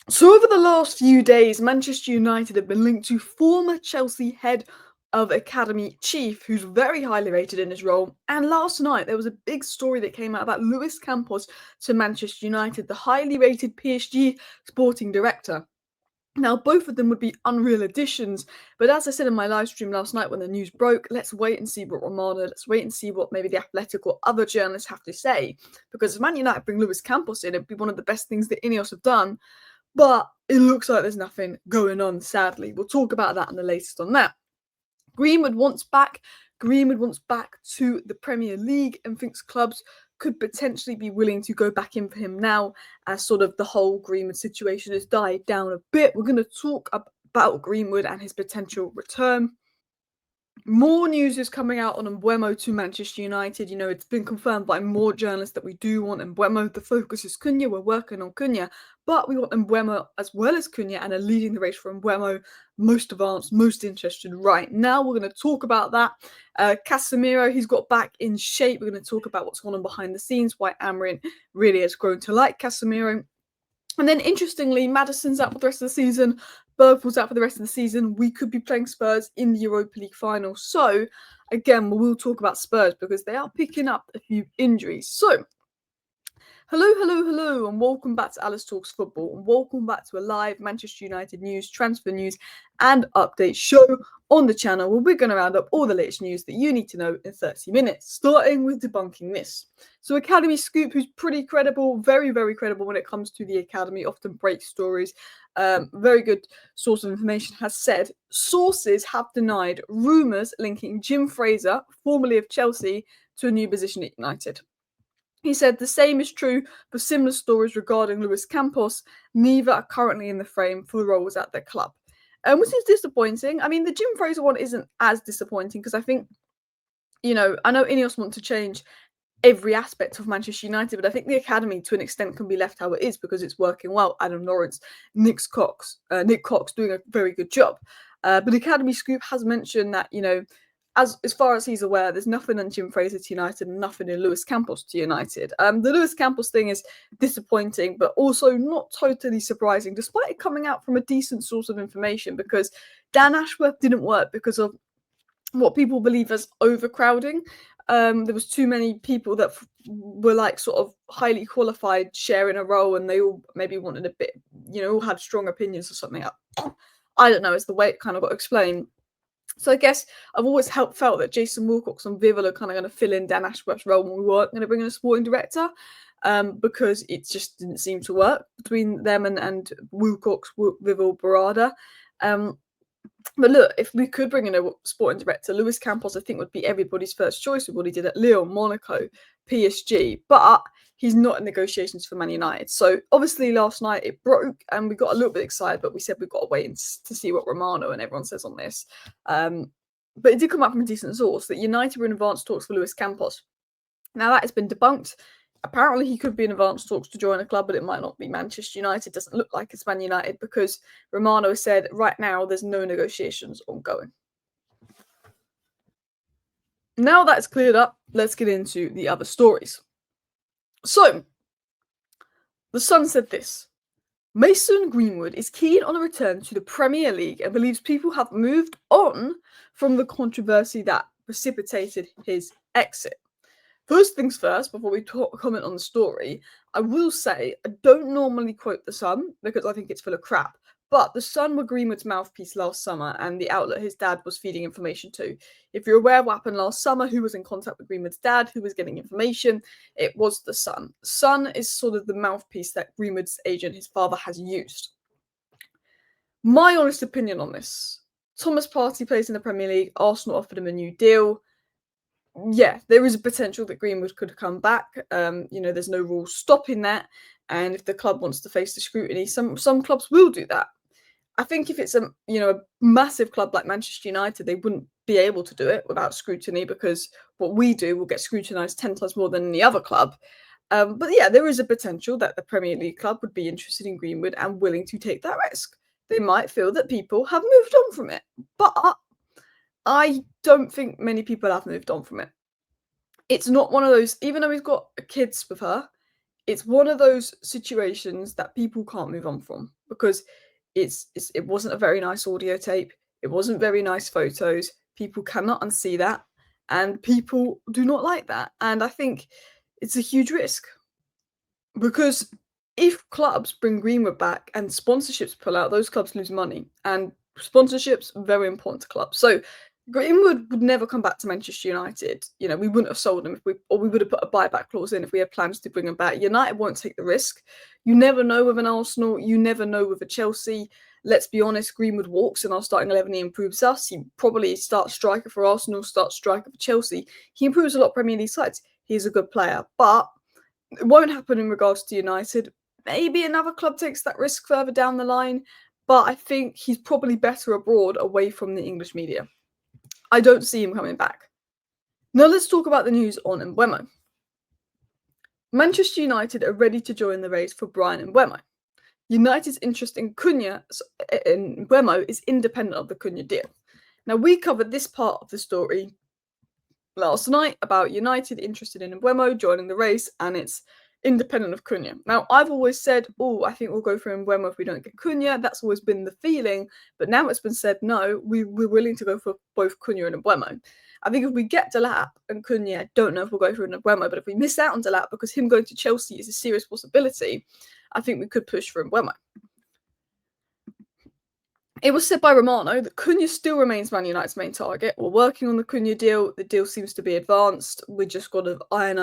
So over the last few days, Manchester United have been linked to former Chelsea head of academy chief, who's very highly rated in his role. And last night there was a big story that came out about Luis Campos to Manchester United, the highly rated PSG sporting director. Now, both of them would be unreal additions, but as I said in my live stream last night when the news broke, let's wait and see what Romano, let's wait and see what maybe the Athletic or other journalists have to say. Because if Man United bring Luis Campos in, it'd be one of the best things that Ineos have done. But it looks like there's nothing going on, sadly. We'll talk about that in the latest on that. Greenwood wants back. Greenwood wants back to the Premier League and thinks clubs could potentially be willing to go back in for him now as sort of the whole Greenwood situation has died down a bit. We're going to talk about Greenwood and his potential return. More news is coming out on Mbeumo to Manchester United. You know, it's been confirmed by more journalists that we do want Mbeumo. The focus is Cunha. We're working on Cunha, but we want Mbeumo as well as Cunha and are leading the race for Mbeumo. Most advanced, most interested right now. We're going to talk about that. Casemiro, he's got back in shape. We're going to talk about what's going on behind the scenes, why Amorim really has grown to like Casemiro. And then, interestingly, Maddison's out for the rest of the season. Bergford's out for the rest of the season. We could be playing Spurs in the Europa League final. So, again, we'll talk about Spurs because they are picking up a few injuries. So, hello, and welcome back to Alice Talks Football, and welcome back to a live Manchester United news, transfer news, and update show on the channel where we're going to round up all the latest news that you need to know in 30 minutes, starting with debunking this. So, Academy Scoop, who's pretty credible, very, very credible when it comes to the Academy, often breaks stories. Very good source of information, has said sources have denied rumours linking Jim Fraser, formerly of Chelsea, to a new position at United. He said the same is true for similar stories regarding Luis Campos. Neither are currently in the frame for the roles at their club. Which is disappointing. I mean, the Jim Fraser one isn't as disappointing because I think, I know Ineos want to change every aspect of Manchester United, but I think the academy to an extent can be left how it is because it's working well. Adam Lawrence, Nick Cox doing a very good job. But Academy Scoop has mentioned that, as far as he's aware, there's nothing in Jim Fraser to United and nothing in Luis Campos to United. The Luis Campos thing is disappointing, but also not totally surprising, despite it coming out from a decent source of information, because Dan Ashworth didn't work because of what people believe as overcrowding. There was too many people that were like sort of highly qualified sharing a role, and they all maybe wanted a bit, all had strong opinions or something. I don't know, it's the way it kind of got explained. So I guess I've always felt that Jason Wilcox and Vival are kind of going to fill in Dan Ashworth's role when we weren't going to bring in a sporting director, because it just didn't seem to work between them and Wilcox, Vival, Barada. But look, if we could bring in a sporting director, Luis Campos, I think, would be everybody's first choice with what he did at Lyon, Monaco, PSG. But he's not in negotiations for Man United. So obviously last night it broke and we got a little bit excited, but we said we've got to wait to see what Romano and everyone says on this. But it did come up from a decent source that United were in advanced talks for Luis Campos. Now that has been debunked. Apparently he could be in advanced talks to join a club, but it might not be Manchester United. Doesn't look like it's Man United because Romano said right now there's no negotiations ongoing. Now that's cleared up, let's get into the other stories. So, The Sun said this. Mason Greenwood is keen on a return to the Premier League and believes people have moved on from the controversy that precipitated his exit. First things first, before we comment on the story, I will say I don't normally quote The Sun because I think it's full of crap. But The Sun were Greenwood's mouthpiece last summer and the outlet his dad was feeding information to. If you're aware of what happened last summer, who was in contact with Greenwood's dad, who was getting information, it was The Sun. The Sun is sort of the mouthpiece that Greenwood's agent, his father, has used. My honest opinion on this, Thomas Partey plays in the Premier League, Arsenal offered him a new deal. Yeah, there is a potential that Greenwood could come back. There's no rule stopping that. And if the club wants to face the scrutiny, some clubs will do that. I think if it's a massive club like Manchester United, they wouldn't be able to do it without scrutiny because what we do will get scrutinised 10 times more than any other club. But yeah, there is a potential that the Premier League club would be interested in Greenwood and willing to take that risk. They might feel that people have moved on from it. But I don't think many people have moved on from it. It's not one of those, even though he's got kids with her, it's one of those situations that people can't move on from because it wasn't a very nice audio tape. It wasn't very nice photos. People cannot unsee that, and people do not like that. And I think it's a huge risk because if clubs bring Greenwood back and sponsorships pull out, those clubs lose money, and sponsorships are very important to clubs. So Greenwood would never come back to Manchester United. You know, we wouldn't have sold him we would have put a buyback clause in if we had plans to bring him back. United won't take the risk. You never know with an Arsenal. You never know with a Chelsea. Let's be honest, Greenwood walks in our starting 11. He improves us. He probably starts striker for Arsenal, starts striker for Chelsea. He improves a lot of Premier League sides. He's a good player, but it won't happen in regards to United. Maybe another club takes that risk further down the line, but I think he's probably better abroad, away from the English media. I don't see him coming back. Now let's talk about the news on Mbeumo. Manchester United are ready to join the race for Bryan Mbeumo. United's interest in Mbeumo is independent of the Cunha deal. Now, we covered this part of the story last night about United interested in Mbeumo joining the race, and it's independent of Cunha. Now, I've always said, I think we'll go for Mbeumo if we don't get Cunha. That's always been the feeling, but now it's been said, no, we're willing to go for both Cunha and Mbeumo. I think if we get Delap and Cunha, I don't know if we'll go for Mbeumo, but if we miss out on Delap because him going to Chelsea is a serious possibility, I think we could push for Mbeumo. It was said by Romano that Cunha still remains Man United's main target. We're working on the Cunha deal. The deal seems to be advanced. We just got to iron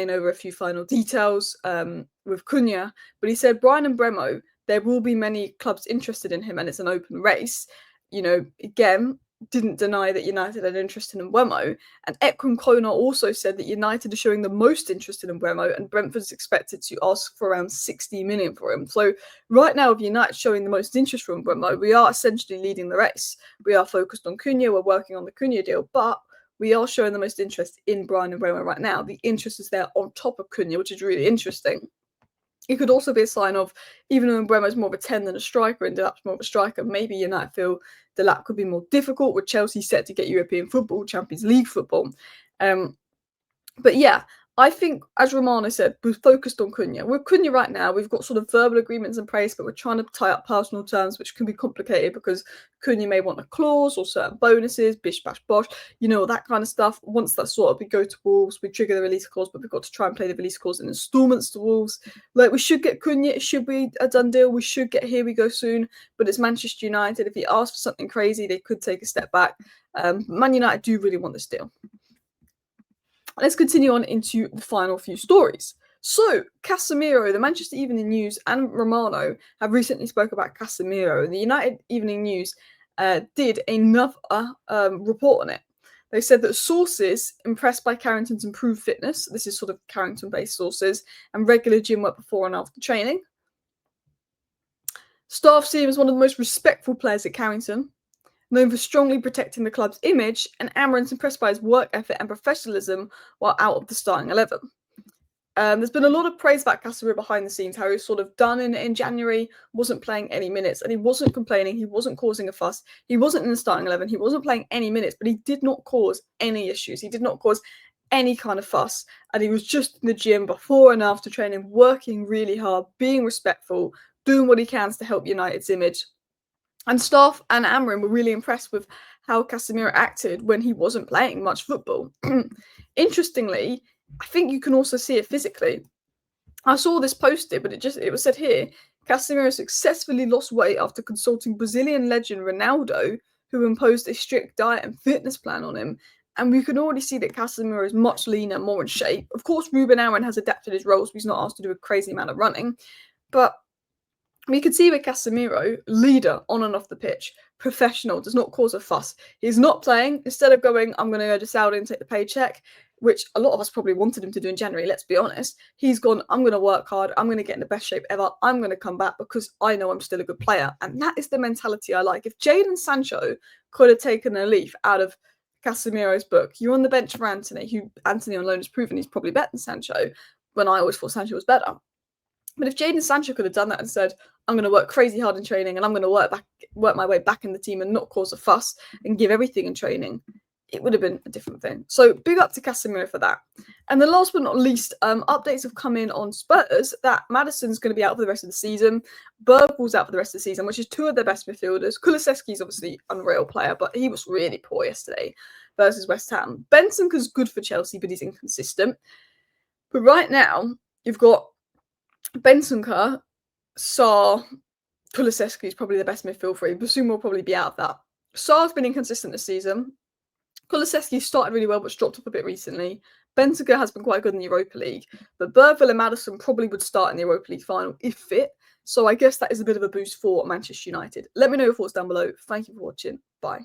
over a few final details with Cunha. But he said Bryan Mbeumo, there will be many clubs interested in him, and it's an open race. You know, again, didn't deny that United had interest in Mbeumo. And Ekram Kona also said that United are showing the most interest in Mbeumo, and Brentford's expected to ask for around 60 million for him. So right now, with United showing the most interest from Mbeumo, we are essentially leading the race. We are focused on Cunha, we're working on the Cunha deal, but we are showing the most interest in Bryan Mbeumo right now. The interest is there on top of Cunha, which is really interesting. It could also be a sign of, even though Mbeumo is more of a 10 than a striker and Delap's more of a striker, maybe United feel Delap could be more difficult, with Chelsea set to get European football, Champions League football. But yeah, I think, as Romano said, we're focused on Cunha. With Cunha right now, we've got sort of verbal agreements in place, but we're trying to tie up personal terms, which can be complicated because Cunha may want a clause or certain bonuses, bish, bash, bosh, you know, that kind of stuff. Once that's sorted, we go to Wolves, we trigger the release clause, but we've got to try and play the release clause in installments to Wolves. Like, we should get Cunha, it should be a done deal, we should get Here We Go soon, but it's Manchester United. If he asks for something crazy, they could take a step back. Man United do really want this deal. Let's continue on into the final few stories. So, Casemiro, the Manchester Evening News and Romano have recently spoke about Casemiro. The United Evening News did another report on it. They said that sources impressed by Carrington's improved fitness, this is sort of Carrington-based sources, and regular gym work before and after training. Staff see him as one of the most respectful players at Carrington, known for strongly protecting the club's image, and Amorim's impressed by his work ethic and professionalism while out of the starting 11. There's been a lot of praise about Casemiro behind the scenes, how he was sort of done in January, wasn't playing any minutes, and he wasn't complaining, he wasn't causing a fuss, he wasn't in the starting 11, he wasn't playing any minutes, but he did not cause any issues, he did not cause any kind of fuss, and he was just in the gym before and after training, working really hard, being respectful, doing what he can to help United's image. And staff and Amorim were really impressed with how Casemiro acted when he wasn't playing much football. Interestingly, I think you can also see it physically. I saw this posted, but it was said here, Casemiro successfully lost weight after consulting Brazilian legend Ronaldo, who imposed a strict diet and fitness plan on him. And we can already see that Casemiro is much leaner, more in shape. Of course, Ruben Amorim has adapted his roles, but he's not asked to do a crazy amount of running. But we could see with Casemiro, leader on and off the pitch, professional, does not cause a fuss. He's not playing. Instead of going, I'm going to go to Saudi and take the paycheck, which a lot of us probably wanted him to do in January, let's be honest. He's gone, I'm going to work hard. I'm going to get in the best shape ever. I'm going to come back because I know I'm still a good player. And that is the mentality I like. If Jadon Sancho could have taken a leaf out of Casemiro's book, you're on the bench for Anthony, who Anthony on loan has proven he's probably better than Sancho, when I always thought Sancho was better. But if Jadon Sancho could have done that and said, I'm going to work crazy hard in training and I'm going to work my way back in the team and not cause a fuss and give everything in training, it would have been a different thing. So big up to Casemiro for that. And then last but not least, updates have come in on Spurs that Maddison's going to be out for the rest of the season. Bergwall's out for the rest of the season, which is two of their best midfielders. Kulusevski's obviously an unreal player, but he was really poor yesterday versus West Ham. Bentancur's good for Chelsea, but he's inconsistent. But right now, you've got Bentancur, Sarr, Kulusevski is probably the best midfield three. Basuma will probably be out of that. Sarr's been inconsistent this season. Kulusevski started really well, but dropped off a bit recently. Bentancur has been quite good in the Europa League, but Bergwall and Maddison probably would start in the Europa League final if fit. So I guess that is a bit of a boost for Manchester United. Let me know your thoughts down below. Thank you for watching. Bye.